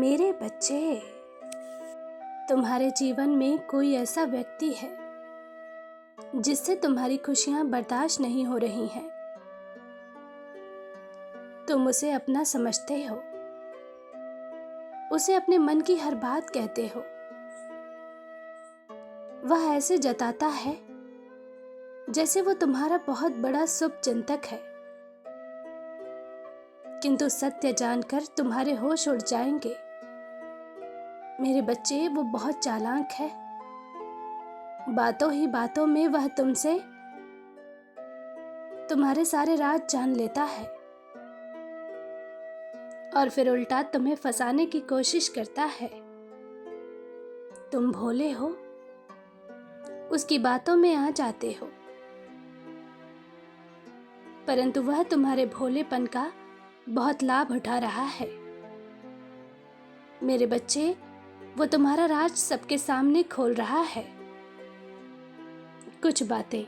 मेरे बच्चे, तुम्हारे जीवन में कोई ऐसा व्यक्ति है जिससे तुम्हारी खुशियां बर्दाश्त नहीं हो रही हैं। तुम उसे अपना समझते हो, उसे अपने मन की हर बात कहते हो। वह ऐसे जताता है जैसे वो तुम्हारा बहुत बड़ा शुभचिंतक है, किंतु सत्य जानकर तुम्हारे होश उड़ जाएंगे। मेरे बच्चे, वो बहुत चालाक है। बातों ही बातों में वह तुमसे तुम्हारे सारे राज जान लेता है और फिर उल्टा तुम्हें फंसाने की कोशिश करता है। तुम भोले हो, उसकी बातों में आ जाते हो, परंतु वह तुम्हारे भोलेपन का बहुत लाभ उठा रहा है। मेरे बच्चे, वो तुम्हारा राज सबके सामने खोल रहा है। कुछ बातें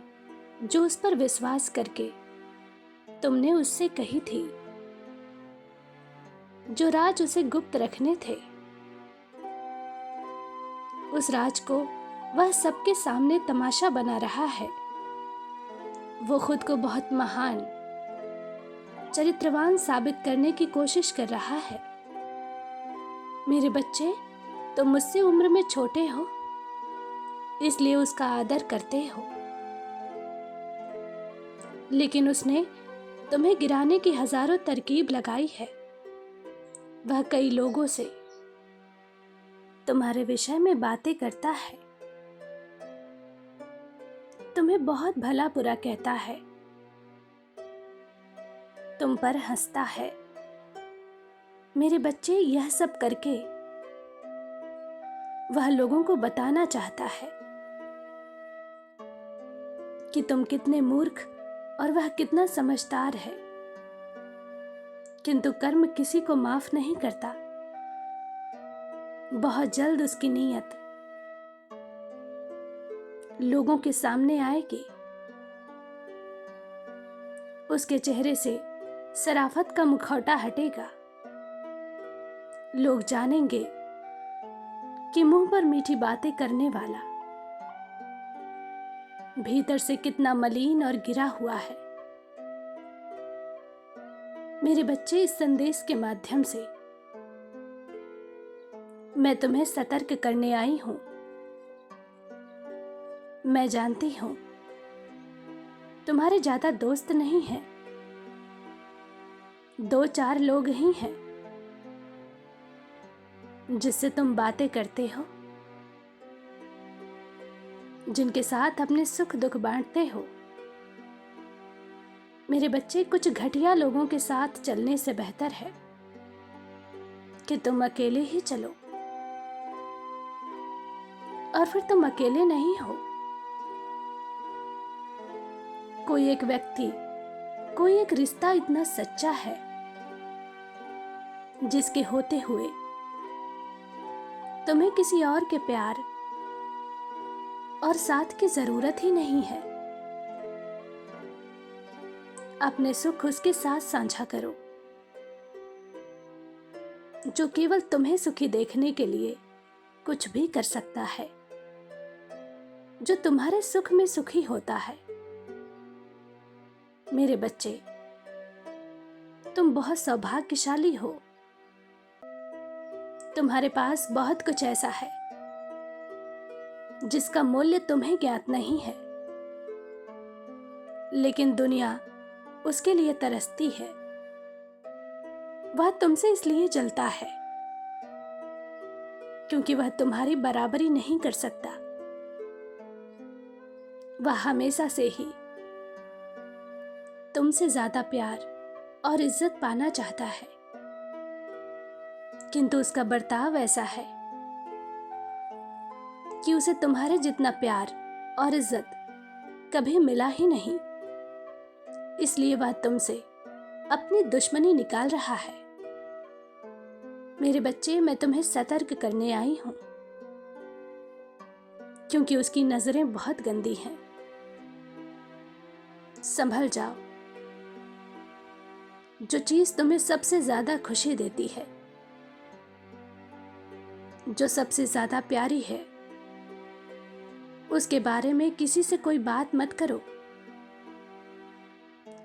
जो उस पर विश्वास करके तुमने उससे कही थी, जो राज उसे गुप्त रखने थे, उस राज को वह सबके सामने तमाशा बना रहा है। वो खुद को बहुत महान, चरित्रवान साबित करने की कोशिश कर रहा है। मेरे बच्चे, तुम मुझसे उम्र में छोटे हो, इसलिए उसका आदर करते हो, लेकिन उसने तुम्हें गिराने की हजारों तरकीब लगाई है। वह कई लोगों से तुम्हारे विषय में बातें करता है, तुम्हें बहुत भला बुरा कहता है, तुम पर हंसता है। मेरे बच्चे, यह सब करके वह लोगों को बताना चाहता है कि तुम कितने मूर्ख और वह कितना समझदार है, किंतु कर्म किसी को माफ नहीं करता। बहुत जल्द उसकी नीयत लोगों के सामने आएगी। उसके चेहरे से शराफत का मुखौटा हटेगा। लोग जानेंगे कि मुंह पर मीठी बातें करने वाला भीतर से कितना मलिन और गिरा हुआ है। मेरे बच्चे, इस संदेश के माध्यम से मैं तुम्हें सतर्क करने आई हूं। मैं जानती हूं तुम्हारे ज्यादा दोस्त नहीं हैं, 2-4 लोग ही हैं जिससे तुम बातें करते हो, जिनके साथ अपने सुख दुख बांटते हो। मेरे बच्चे, कुछ घटिया लोगों के साथ चलने से बेहतर है कि तुम अकेले ही चलो। और फिर तुम अकेले नहीं हो। कोई एक व्यक्ति, कोई एक रिश्ता इतना सच्चा है जिसके होते हुए तुम्हें किसी और के प्यार और साथ की जरूरत ही नहीं है। अपने सुख उसके साथ साझा करो, जो केवल तुम्हें सुखी देखने के लिए कुछ भी कर सकता है, जो तुम्हारे सुख में सुखी होता है। मेरे बच्चे, तुम बहुत सौभाग्यशाली हो। तुम्हारे पास बहुत कुछ ऐसा है जिसका मूल्य तुम्हें ज्ञात नहीं है, लेकिन दुनिया उसके लिए तरसती है। वह तुमसे इसलिए जलता है क्योंकि वह तुम्हारी बराबरी नहीं कर सकता। वह हमेशा से ही तुमसे ज्यादा प्यार और इज्जत पाना चाहता है, किंतु उसका बर्ताव ऐसा है कि उसे तुम्हारे जितना प्यार और इज्जत कभी मिला ही नहीं। इसलिए वह तुमसे अपनी दुश्मनी निकाल रहा है। मेरे बच्चे, मैं तुम्हें सतर्क करने आई हूं, क्योंकि उसकी नजरें बहुत गंदी हैं। संभल जाओ। जो चीज तुम्हें सबसे ज्यादा खुशी देती है, जो सबसे ज्यादा प्यारी है, उसके बारे में किसी से कोई बात मत करो,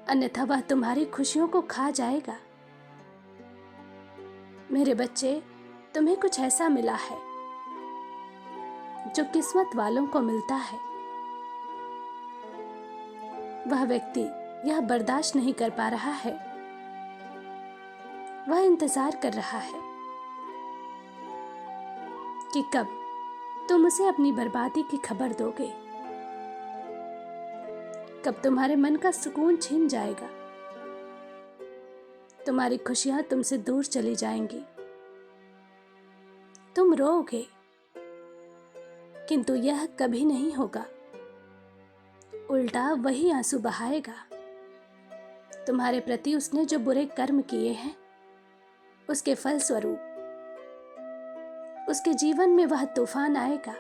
अन्यथा वह तुम्हारी खुशियों को खा जाएगा। मेरे बच्चे, तुम्हें कुछ ऐसा मिला है जो किस्मत वालों को मिलता है। वह व्यक्ति यह बर्दाश्त नहीं कर पा रहा है, वह इंतजार कर रहा है कि कब तुम उसे अपनी बर्बादी की खबर दोगे, कब तुम्हारे मन का सुकून छिन जाएगा, तुम्हारी खुशियां तुमसे दूर चली जाएंगी। तुम रोओगे, किंतु यह कभी नहीं होगा, उल्टा वही आंसू बहाएगा। तुम्हारे प्रति उसने जो बुरे कर्म किए हैं, उसके फल स्वरूप उसके जीवन में वह तूफान आएगा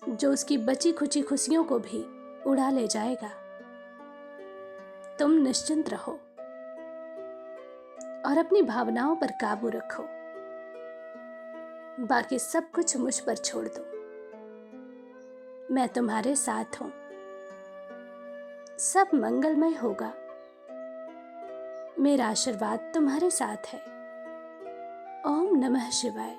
जो उसकी बची खुची खुशियों को भी उड़ा ले जाएगा। तुम निश्चिंत रहो और अपनी भावनाओं पर काबू रखो, बाकी सब कुछ मुझ पर छोड़ दो। मैं तुम्हारे साथ हूं, सब मंगलमय होगा। मेरा आशीर्वाद तुम्हारे साथ है। ओम नमः शिवाय।